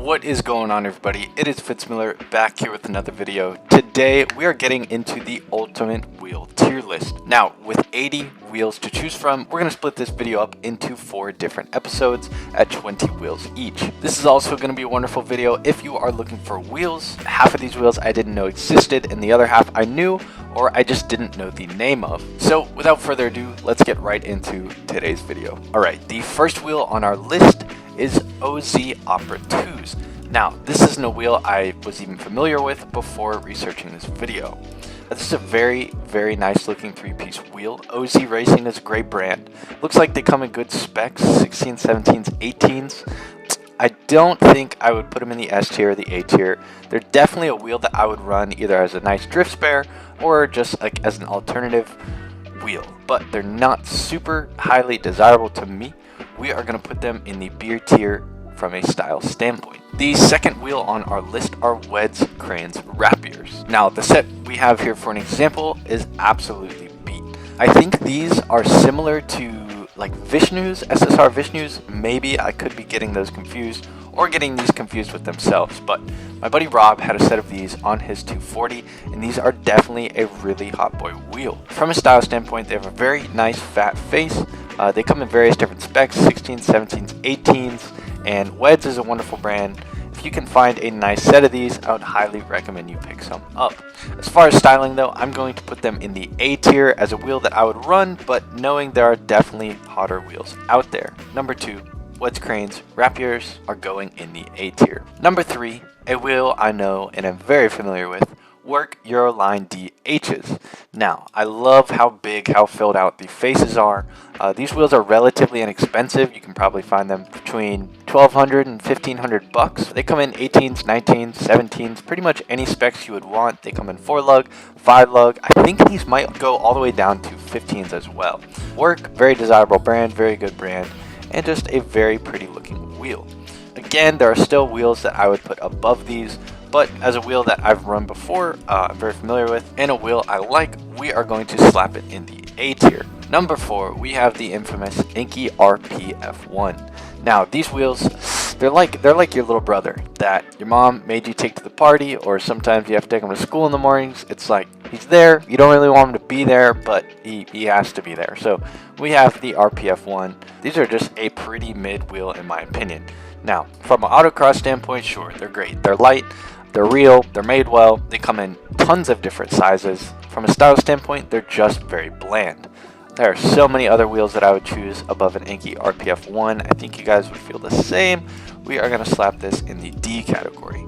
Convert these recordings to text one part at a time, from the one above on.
What is going on, everybody? It is Fitz back here with another video. Today we are getting into the ultimate wheel tier list. Now, with 80 wheels to choose from, we're going to split this video up into 4 different episodes at 20 wheels each. This is also going to be a wonderful video if you are looking for wheels. Half of these wheels I didn't know existed, and the other half I knew, or I just didn't know the name of. So without further ado, let's get right into today's video. Alright, the first wheel on our list is OZ Opera 2s. Now, this isn't a wheel I was even familiar with before researching this video. This is a very nice looking 3-piece wheel. OZ Racing is a great brand. Looks like they come in good specs, 16s, 17s, 18s. I don't think I would put them in the S tier or the A tier. They're definitely a wheel that I would run either as a nice drift spare or just like as an alternative wheel. But they're not super highly desirable to me. We are going to put them in the B tier from a style standpoint. The second wheel on our list are Weds Kranze Rapiers. Now, the set we have here for an example is absolutely beat. I think these are similar to like Vishnus, SSR Vishnus. Maybe I could be getting those confused or getting these confused with themselves, but my buddy Rob had a set of these on his 240, and these are definitely a really hot boy wheel. From a style standpoint, they have a very nice fat face. They come in various different specs, 16s, 17s, 18s, and Weds is a wonderful brand. If you can find a nice set of these, I would highly recommend you pick some up. As far as styling though, I'm going to put them in the A tier as a wheel that I would run, but knowing there are definitely hotter wheels out there. Number 2, Weds Kranze Rapiers are going in the A tier. Number 3, a wheel I know and am very familiar with, Work Euroline DHs. Now, I love how big, how filled out the faces are. These wheels are relatively inexpensive. You can probably find them between $1,200 and $1,500. They come in 18s, 19s, 17s, pretty much any specs you would want. They come in 4-lug, 5-lug. I think these might go all the way down to 15s as well. Work, very desirable brand, very good brand, and just a very pretty looking wheel. Again, there are still wheels that I would put above these, but as a wheel that I've run before, I'm very familiar with, and a wheel I like, we are going to slap it in the A tier. Number 4, we have the infamous Enkei RPF1. Now, these wheels, they're like your little brother that your mom made you take to the party, or sometimes you have to take him to school in the mornings. It's like he's there, you don't really want him to be there, but he has to be there. So we have the RPF1. These are just a pretty mid wheel in my opinion. Now, from an autocross standpoint, sure, they're great. They're light, they're real, they're made well, they come in tons of different sizes. From a style standpoint, they're just very bland. There are so many other wheels that I would choose above an Enkei RPF1. I think you guys would feel the same. We are going to slap this in the D category.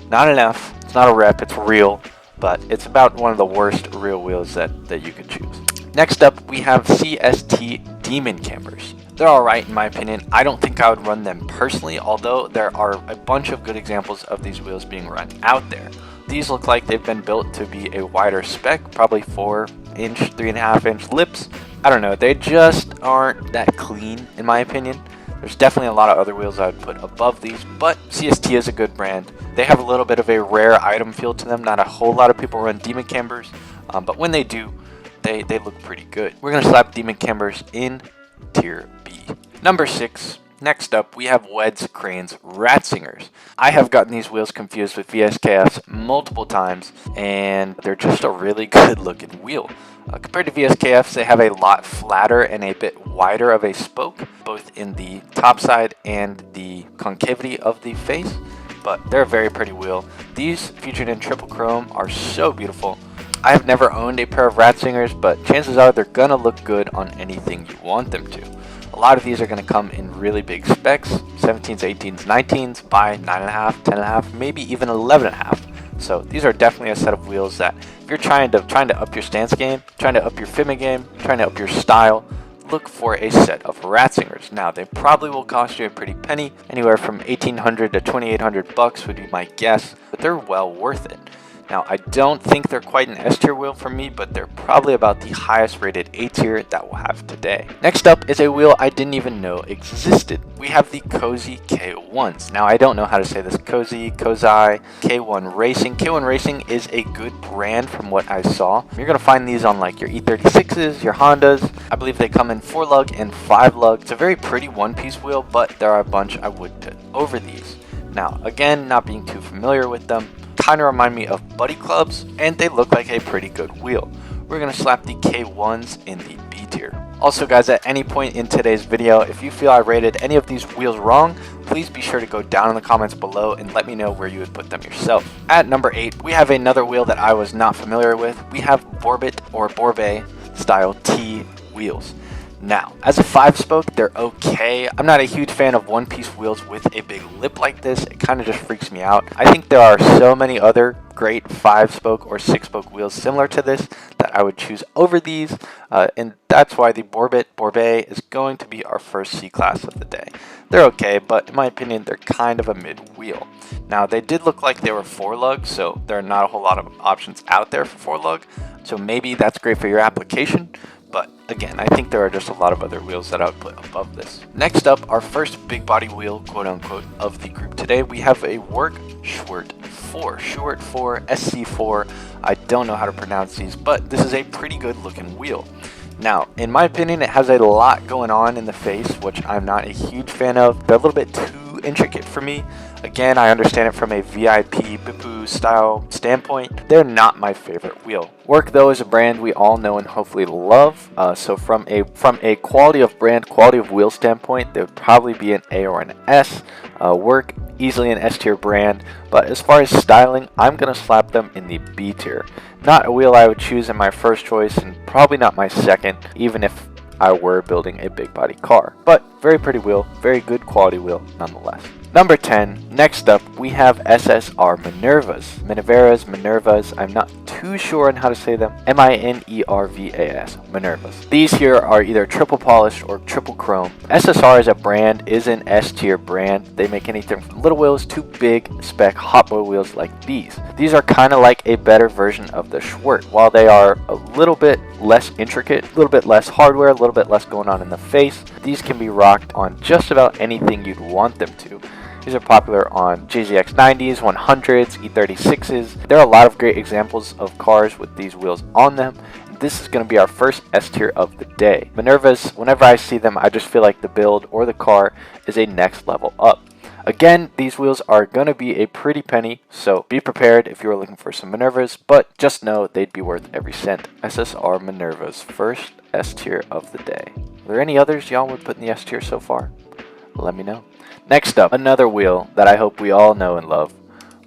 Not enough, it's not a rep, it's real, but it's about one of the worst real wheels that you could choose. Next up, we have CST Demon Cambers. They're alright in my opinion. I don't think I would run them personally, although there are a bunch of good examples of these wheels being run out there. These look like they've been built to be a wider spec, probably 4-inch, 3.5-inch lips. I don't know, they just aren't that clean in my opinion. There's definitely a lot of other wheels I would put above these, but CST is a good brand. They have a little bit of a rare item feel to them. Not a whole lot of people run Demon Cambers, but when they do, they look pretty good. We're going to slap Demon Cambers in tier B. Number 6, next up we have Weds Kranze Ratzingers. I have gotten these wheels confused with Vskfs multiple times, and they're just a really good looking wheel. Compared to Vskfs, they have a lot flatter and a bit wider of a spoke, both in the top side and the concavity of the face, but they're a very pretty wheel. These, featured in triple chrome, are so beautiful. I have never owned a pair of Ratzingers, but chances are they're gonna look good on anything you want them to. A lot of these are gonna come in really big specs, 17s, 18s, 19s, by 9.5, 10.5, maybe even 11.5. So these are definitely a set of wheels that if you're trying to up your stance game, trying to up your fimming game, trying to up your style, look for a set of Ratzingers. Now, they probably will cost you a pretty penny, anywhere from $1,800 to $2,800 would be my guess, but they're well worth it. Now, I don't think they're quite an S tier wheel for me, but they're probably about the highest rated A tier that we'll have today. Next up is a wheel I didn't even know existed. We have the Kosei K1s. Now, I don't know how to say this. Kosei K1 Racing. K1 Racing is a good brand from what I saw. You're going to find these on like your E36s, your Hondas. I believe they come in 4-lug and 5-lug. It's a very pretty one-piece wheel, but there are a bunch I would put over these. Now, again, not being too familiar with them, kind of remind me of Buddy Clubs, and they look like a pretty good wheel. We're going to slap the K1s in the B tier. Also guys, at any point in today's video, if you feel I rated any of these wheels wrong, please be sure to go down in the comments below and let me know where you would put them yourself. At number 8, we have another wheel that I was not familiar with. We have Borbet or Borbet style T wheels. Now, as a 5-spoke, they're okay. I'm not a huge fan of one-piece wheels with a big lip like this. It kind of just freaks me out. I think there are so many other great 5-spoke or 6-spoke wheels similar to this that I would choose over these, and that's why the Borbet is going to be our first C-class of the day. They're okay, but in my opinion, they're kind of a mid-wheel. Now, they did look like they were 4-lug, so there are not a whole lot of options out there for 4-lug, so maybe that's great for your application. But again, I think there are just a lot of other wheels that I would put above this. Next up, our first big body wheel, quote unquote, of the group today, we have a Schwertt SC4. I don't know how to pronounce these, but this is a pretty good looking wheel. Now, in my opinion, it has a lot going on in the face, which I'm not a huge fan of. They're a little bit too intricate for me. Again, I understand it from a VIP Bipu style standpoint. They're not my favorite wheel. Work though is a brand we all know and hopefully love. So from a quality of brand, quality of wheel standpoint, they would probably be an A or an S. Work easily an S tier brand, but as far as styling, I'm gonna slap them in the B tier. Not a wheel I would choose in my first choice, and probably not my second, even if I were building a big body car. But very pretty wheel, very good quality wheel nonetheless. Number 10, next up, we have SSR Minervas. I'm not too sure on how to say them. Minervas, Minervas. These here are either triple polished or triple chrome. SSR as a brand is an S tier brand. They make anything from little wheels to big spec hot boy wheels like these. These are kind of like a better version of the Schwertt. While they are a little bit less intricate, a little bit less hardware, a little bit less going on in the face, these can be rocked on just about anything you'd want them to. These are popular on JZX90s, 100s, E36s. There are a lot of great examples of cars with these wheels on them. This is going to be our first S tier of the day. Minervas, whenever I see them, I just feel like the build or the car is a next level up. Again, these wheels are going to be a pretty penny, so be prepared if you are looking for some Minervas, but just know they'd be worth every cent. SSR Minervas, first S tier of the day. Are there any others y'all would put in the S tier so far? Let me know. Next up, another wheel that I hope we all know and love,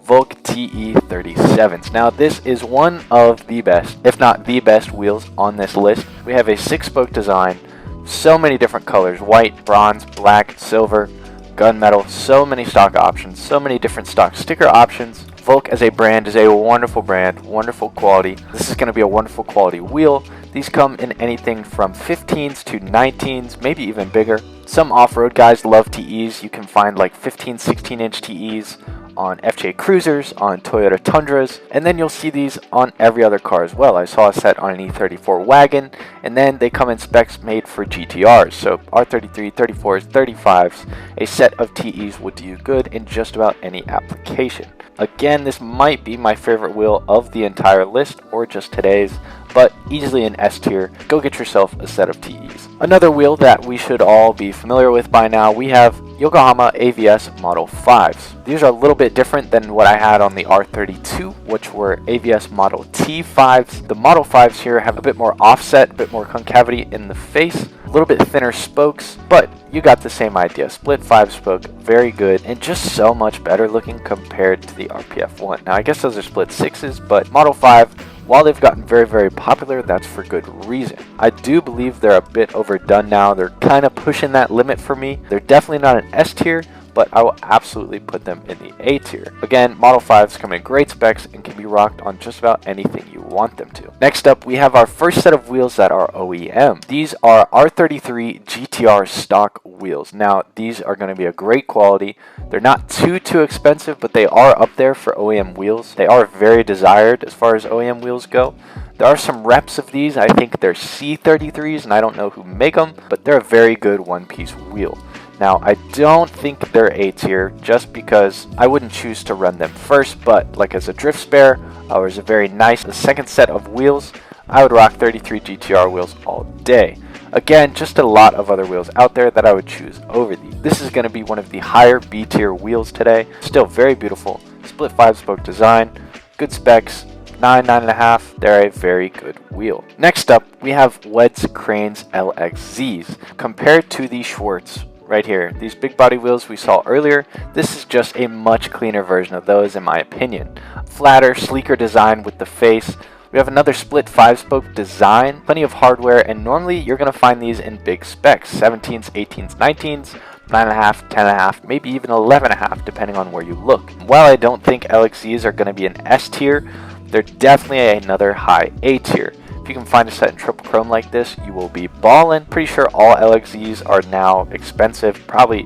Volk Te37S. Now this is one of the best, if not the best wheels on this list. We have a 6-spoke design, so many different colors, white, bronze, black, silver, gunmetal, so many stock options, so many different stock sticker options. Volk as a brand is a wonderful brand, wonderful quality. This is going to be a wonderful quality wheel. These come in anything from 15s to 19s, maybe even bigger. Some off-road guys love TEs. You can find like 15, 16-inch TEs on FJ Cruisers, on Toyota Tundras, and then you'll see these on every other car as well. I saw a set on an E34 wagon, and then they come in specs made for GTRs. So R33, 34s, 35s, a set of TEs would do you good in just about any application. Again, this might be my favorite wheel of the entire list, or just today's, but easily an S tier. Go get yourself a set of TEs. Another wheel that we should all be familiar with by now, we have Yokohama AVS Model 5s. These are a little bit different than what I had on the R32, which were AVS Model T 5s. The Model 5s here have a bit more offset, a bit more concavity in the face, a little bit thinner spokes, but you got the same idea. Split 5-spoke, very good, and just so much better looking compared to the RPF1. Now I guess those are split 6s, but Model 5, while they've gotten very, very popular, that's for good reason. I do believe they're a bit overdone now. They're kind of pushing that limit for me. They're definitely not an S tier, but I will absolutely put them in the A tier. Again, Model 5s come in great specs and can be rocked on just about anything you want them to. Next up, we have our first set of wheels that are OEM. These are R33 GTR stock wheels. Now, these are going to be a great quality. They're not too expensive, but they are up there for OEM wheels. They are very desired as far as OEM wheels go. There are some reps of these. I think they're C33s, and I don't know who make them, but they're a very good one-piece wheel. Now, I don't think they're A tier just because I wouldn't choose to run them first, but like as a drift spare or as a very nice second set of wheels, I would rock 33 GTR wheels all day. Again, just a lot of other wheels out there that I would choose over these. This is going to be one of the higher B tier wheels today. Still very beautiful. Split 5-spoke design, good specs, 9.5. They're a very good wheel. Next up, we have Weds Kranze LXZs. Compared to the Schwertt right here, these big body wheels we saw earlier, this is just a much cleaner version of those in my opinion. Flatter, sleeker design with the face. We have another split 5-spoke design, plenty of hardware, and normally you're going to find these in big specs, 17s, 18s, 19s, 9.5, 10.5, maybe even 11.5 depending on where you look. While I don't think LXZs are going to be an S tier, they're definitely another high A tier. If you can find a set in triple chrome like this, you will be ballin'. Pretty sure all LXZs are now expensive, probably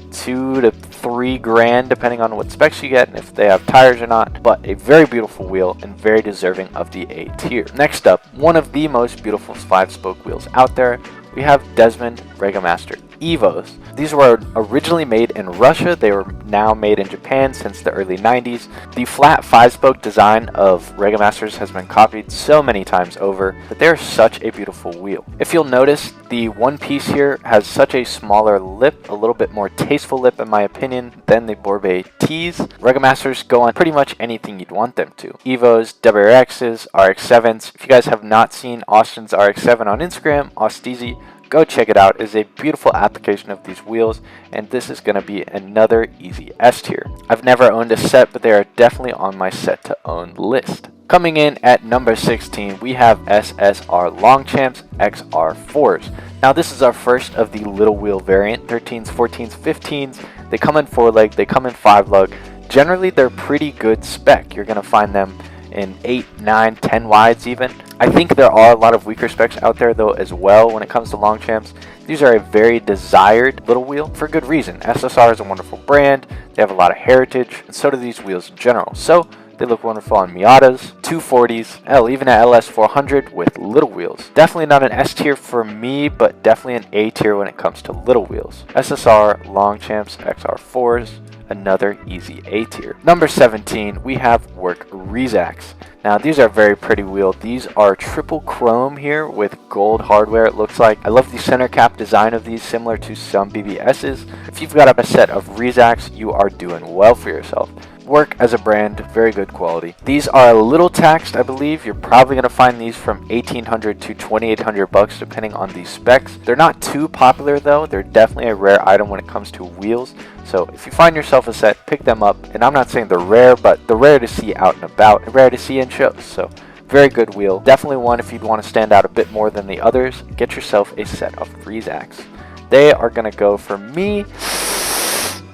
$2 to $3 grand depending on what specs you get and if they have tires or not, but a very beautiful wheel and very deserving of the A tier. Next up, one of the most beautiful 5-spoke wheels out there, we have Desmond Regamaster EVOs. These were originally made in Russia. They were now made in Japan since the early 90s. The flat 5-spoke design of Regamasters has been copied so many times over, but they're such a beautiful wheel. If you'll notice, the one piece here has such a smaller lip, a little bit more tasteful lip in my opinion than the Borbet T's. Regamasters go on pretty much anything you'd want them to. EVOs, WRXs, RX-7s. If you guys have not seen Austin's RX-7 on Instagram, Austeezy, go check it out. It is a beautiful application of these wheels, and this is going to be another easy S tier. I've never owned a set, but they are definitely on my set to own list. Coming in at number 16, we have SSR Longchamps XR-4s. Now this is our first of the little wheel variant, 13s, 14s, 15s. They come in 4-leg, they come in 5-lug. Generally, they're pretty good spec. You're going to find them in 8, 9, 10 wides even. I think there are a lot of weaker specs out there though as well when it comes to Longchamps. These are a very desired little wheel for good reason. SSR is a wonderful brand, they have a lot of heritage, and so do these wheels in general. So they look wonderful on Miatas, 240s, hell, even an LS400 with little wheels. Definitely not an S tier for me, but definitely an A tier when it comes to little wheels. SSR Longchamps XR4s, another easy A tier. Number 17, we have Rezax. Now these are very pretty wheel. These are triple chrome here with gold hardware, it looks like. I love the center cap design of these, similar to some BBSs. If you've got a set of Rezax, you are doing well for yourself. Work as a brand, very good quality. These are a little taxed, I believe. You're probably going to find these from $1,800 to $2,800 depending on the specs. They're not too popular though. They're definitely a rare item when it comes to wheels. So if you find yourself a set, pick them up. And I'm not saying they're rare, but they're rare to see out and about and rare to see in shows. So very good wheel. Definitely one if you'd want to stand out a bit more than the others. Get yourself a set of Rezax. They are going to go for me,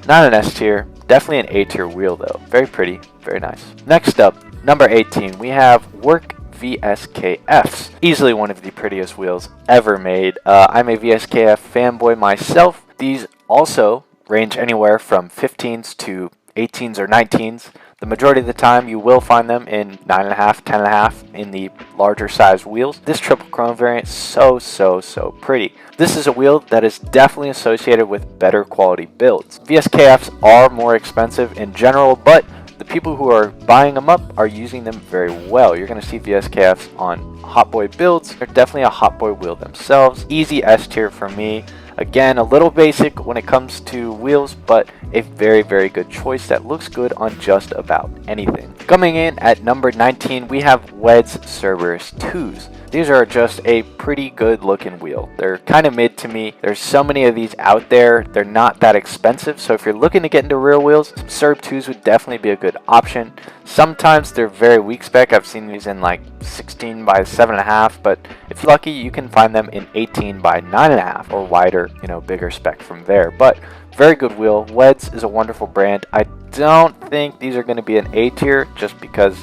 not an S tier. Definitely an A tier wheel though. Very pretty, very nice. Next up, number 18, we have Vskfs. Easily one of the prettiest wheels ever made. I'm a Vskf fanboy myself. These also range anywhere from 15s to 18s or 19s. The majority of the time you will find them in 9.5, 10.5 in the larger size wheels. This triple chrome variant is so pretty. This is a wheel that is definitely associated with better quality builds. Vskfs are more expensive in general, but the people who are buying them up are using them very well. You're going to see Vskfs on Hot Boy builds. They're definitely a Hot Boy wheel themselves. Easy S tier for me. Again, a little basic when it comes to wheels, but a very good choice that looks good on just about anything. Coming in at number 19, we have Weds Cerberus 2s. These are just a pretty good looking wheel. They're kind of mid to me. There's so many of these out there. They're not that expensive, so if you're looking to get into rear wheels, some Cerb 2s would definitely be a good option. Sometimes they're very weak spec. I've seen these in like 16 by 7.5, but if you're lucky, you can find them in 18 by 9.5 or wider, you know, bigger spec from there. But very good wheel. Weds is a wonderful brand. I don't think these are going to be an A tier just because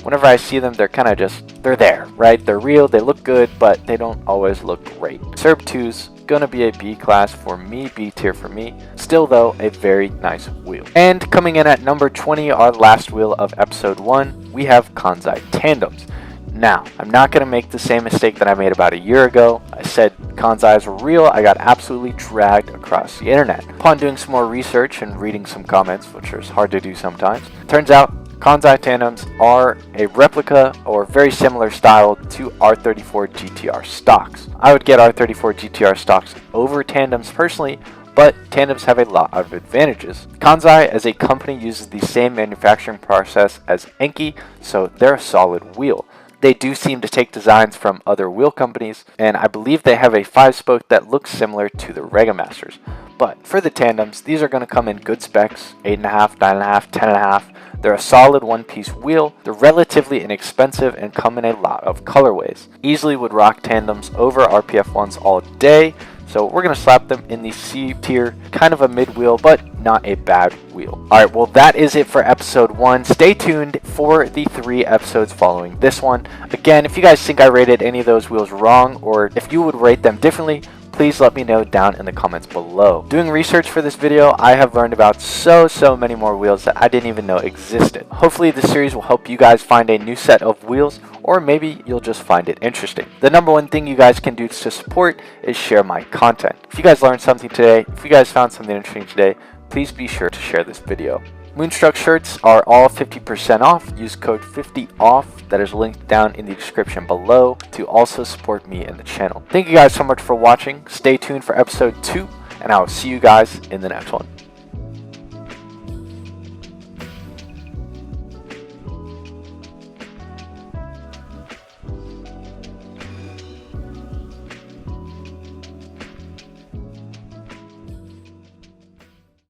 whenever I see them, they're kind of just, they're there, right? They're real, they look good, but they don't always look great. Cerb 2's gonna be a B class for me, B tier for me. Still though, a very nice wheel. And coming in at number 20, our last wheel of episode 1, we have Kansai Tandems. Now, I'm not going to make the same mistake that I made about a year ago. I said Kansais were real. I got absolutely dragged across the internet. Upon doing some more research and reading some comments, which is hard to do sometimes, turns out Kansai Tandems are a replica or very similar style to R34 GTR stocks. I would get R34 GTR stocks over Tandems personally, but Tandems have a lot of advantages. Kansai as a company uses the same manufacturing process as Enky, so they're a solid wheel. They do seem to take designs from other wheel companies, and I believe they have a 5-spoke that looks similar to the Regamasters. But for the Tandems, these are going to come in good specs, 8.5, 9.5, 10.5. They're a solid one-piece wheel, they're relatively inexpensive and come in a lot of colorways. Easily would rock Tandems over RPF1s all day, so we're going to slap them in the C tier, kind of a mid-wheel, but not a bad wheel. Alright, well that is it for episode 1. Stay tuned for the 3 episodes following this one. Again, if you guys think I rated any of those wheels wrong, or if you would rate them differently, please let me know down in the comments below. Doing research for this video, I have learned about so many more wheels that I didn't even know existed. Hopefully this series will help you guys find a new set of wheels, or maybe you'll just find it interesting. The number one thing you guys can do to support is share my content. If you guys learned something today, if you guys found something interesting today, please be sure to share this video. Moonstruck shirts are all 50% off. Use code 50OFF, that is linked down in the description below, to also support me and the channel. Thank you guys so much for watching. Stay tuned for episode 2, and I will see you guys in the next one.